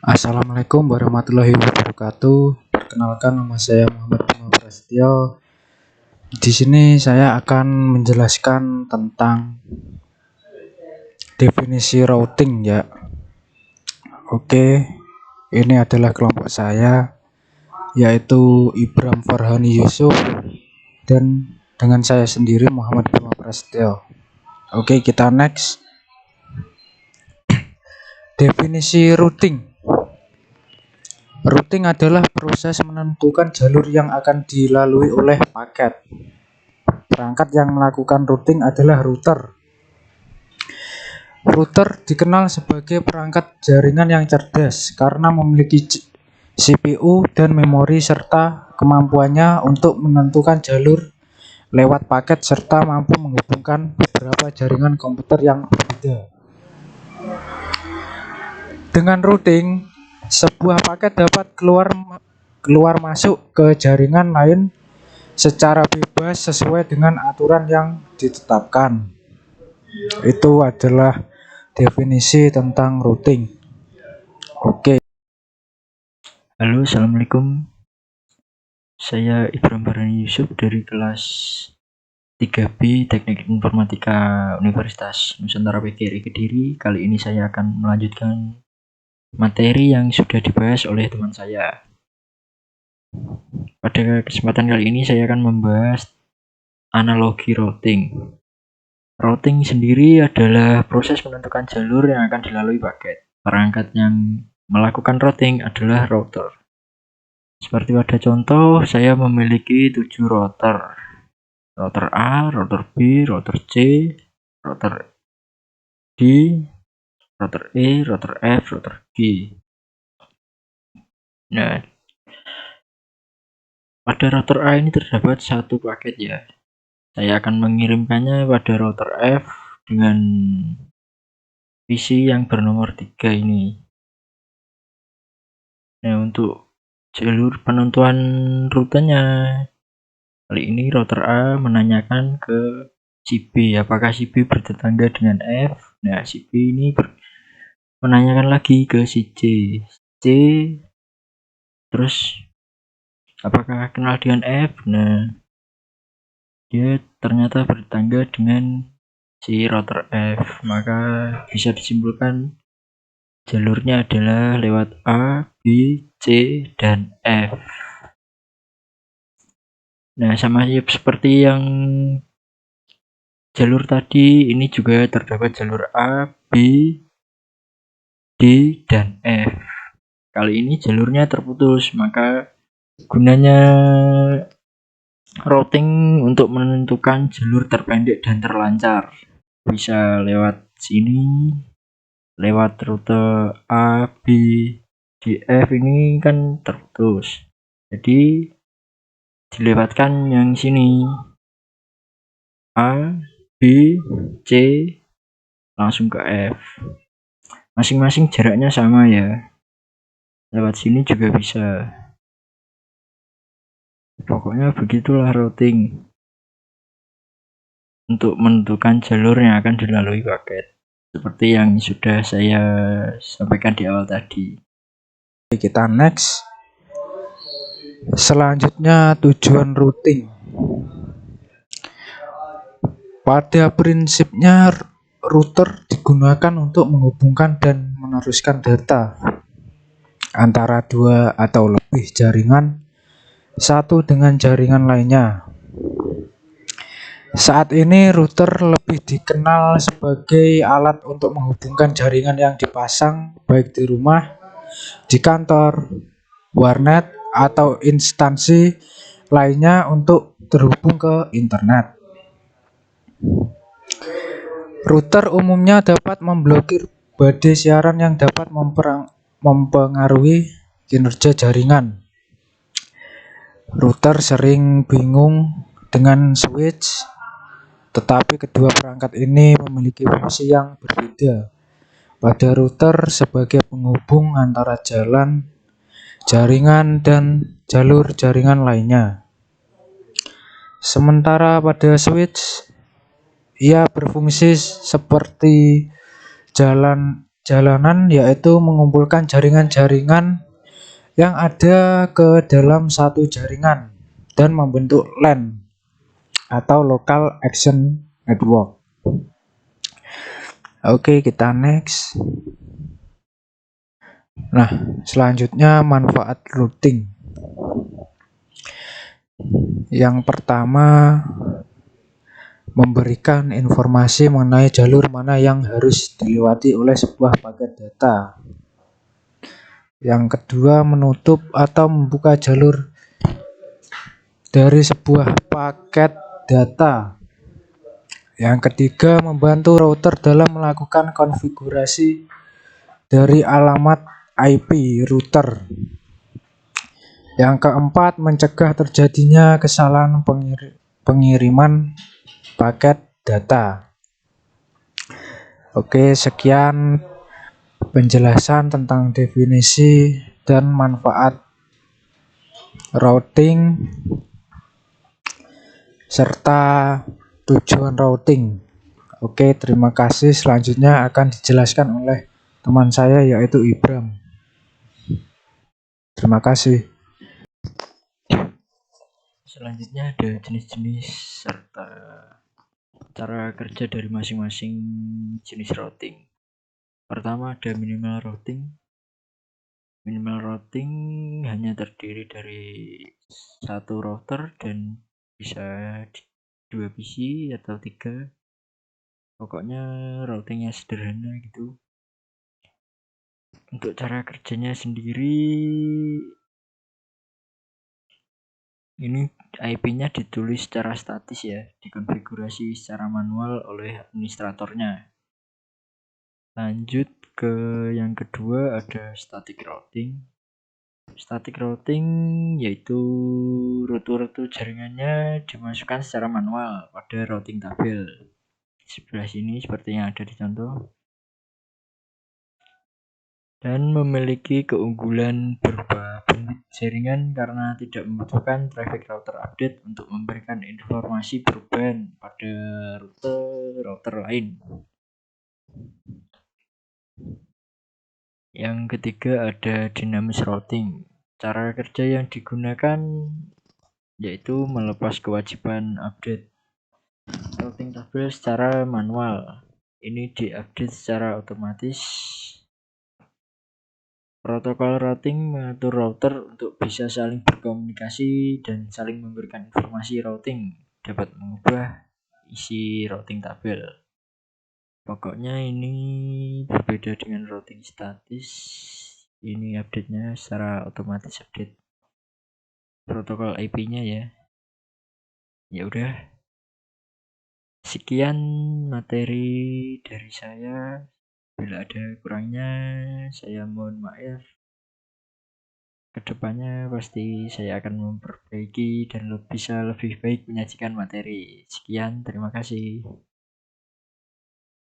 Assalamualaikum warahmatullahi wabarakatuh. Perkenalkan, nama saya Muhammad Bima Prasetyo. Di sini saya akan menjelaskan tentang definisi routing ya. Oke, ini adalah kelompok saya, yaitu Ibram Farhani Yusuf, dan dengan saya sendiri Muhammad Bima Prasetyo. Oke, kita next. Definisi routing. Routing adalah proses menentukan jalur yang akan dilalui oleh paket. Perangkat yang melakukan routing adalah router. Router dikenal sebagai perangkat jaringan yang cerdas karena memiliki CPU dan memori serta kemampuannya untuk menentukan jalur lewat paket serta mampu menghubungkan beberapa jaringan komputer yang berbeda. Dengan routing, sebuah paket dapat keluar masuk ke jaringan lain secara bebas sesuai dengan aturan yang ditetapkan. Itu adalah definisi tentang routing. Oke. Halo, assalamualaikum. Saya Ibram Farhani Yusuf dari kelas 3B Teknik Informatika Universitas Nusantara PGRI Kediri. Kali ini saya akan melanjutkan materi yang sudah dibahas oleh teman saya. Pada kesempatan kali ini saya akan membahas analogi routing. Routing sendiri adalah proses menentukan jalur yang akan dilalui paket. Perangkat yang melakukan routing adalah router. Seperti pada contoh, saya memiliki 7 router. Router A, router B, router C, router D, router E, router F, router G. Nah, pada router A ini terdapat satu paket ya. Saya akan mengirimkannya pada router F dengan PC yang bernomor 3 ini. Nah, untuk jalur penentuan rutenya, kali ini router A menanyakan ke si B, apakah si B bertetangga dengan F. Nah, si B ini menanyakan lagi ke si C. C terus apakah kenal dengan F. Nah, dia ternyata bertetangga dengan si router F, maka bisa disimpulkan jalurnya adalah lewat A, B, C, dan F. Nah, sama seperti yang jalur tadi, ini juga terdapat jalur A, B, D, dan F. Kali ini jalurnya terputus, maka gunanya routing untuk menentukan jalur terpendek dan terlancar. Bisa lewat sini, lewat rute A, B, D, F ini kan terputus. Jadi dilewatkan yang sini. A, B, C, langsung ke F. Masing-masing jaraknya sama ya. Lewat sini juga bisa. Pokoknya begitulah routing untuk menentukan jalur yang akan dilalui paket. Seperti yang sudah saya sampaikan di awal tadi. Kita next. Selanjutnya, tujuan routing. Pada prinsipnya, router digunakan untuk menghubungkan dan meneruskan data antara dua atau lebih jaringan satu dengan jaringan lainnya. Saat ini router lebih dikenal sebagai alat untuk menghubungkan jaringan yang dipasang baik di rumah, di kantor, warnet, atau instansi lainnya untuk terhubung ke internet. Router umumnya dapat memblokir badai siaran yang dapat mempengaruhi kinerja jaringan. Router sering bingung dengan switch, tetapi kedua perangkat ini memiliki fungsi yang berbeda. Pada router sebagai penghubung antara jaringan dan jalur jaringan lainnya. Sementara pada switch, ia berfungsi seperti jalanan, yaitu mengumpulkan jaringan-jaringan yang ada ke dalam satu jaringan dan membentuk LAN atau Local Action Network. Oke, kita next. Nah, selanjutnya manfaat routing. Yang pertama, memberikan informasi mengenai jalur mana yang harus dilewati oleh sebuah paket data. Yang kedua, menutup atau membuka jalur dari sebuah paket data. Yang ketiga, membantu router dalam melakukan konfigurasi dari alamat IP router. Yang keempat, mencegah terjadinya kesalahan pengiriman paket data. Oke, sekian penjelasan tentang definisi dan manfaat routing serta tujuan routing. Oke, terima kasih. Selanjutnya akan dijelaskan oleh teman saya yaitu Ibram. Terima kasih. Selanjutnya ada jenis-jenis serta cara kerja dari masing-masing jenis routing. Pertama ada minimal routing. Minimal routing hanya terdiri dari satu router dan bisa 2 PC atau 3. Pokoknya routingnya sederhana gitu. Untuk cara kerjanya sendiri, ini IP-nya ditulis secara statis ya, dikonfigurasi secara manual oleh administratornya. Lanjut ke yang kedua ada static routing. Static routing yaitu rute-rute jaringannya dimasukkan secara manual pada routing tabel. Sebelah sini seperti yang ada di contoh. Dan memiliki keunggulan berupa bandwidth jaringan karena tidak membutuhkan traffic router update untuk memberikan informasi perubahan pada rute router lain. Yang ketiga ada dynamic routing. Cara kerja yang digunakan yaitu melepas kewajiban update routing tabel secara manual. Ini diupdate secara otomatis. Protokol routing mengatur router untuk bisa saling berkomunikasi dan saling memberikan informasi routing, dapat mengubah isi routing tabel. Pokoknya ini berbeda dengan routing statis. Ini update-nya secara otomatis update protokol IP-nya ya. Ya udah. Sekian materi dari saya. Bila ada kurangnya, saya mohon maaf. Kedepannya pasti saya akan memperbaiki dan bisa lebih baik menyajikan materi. Sekian, terima kasih.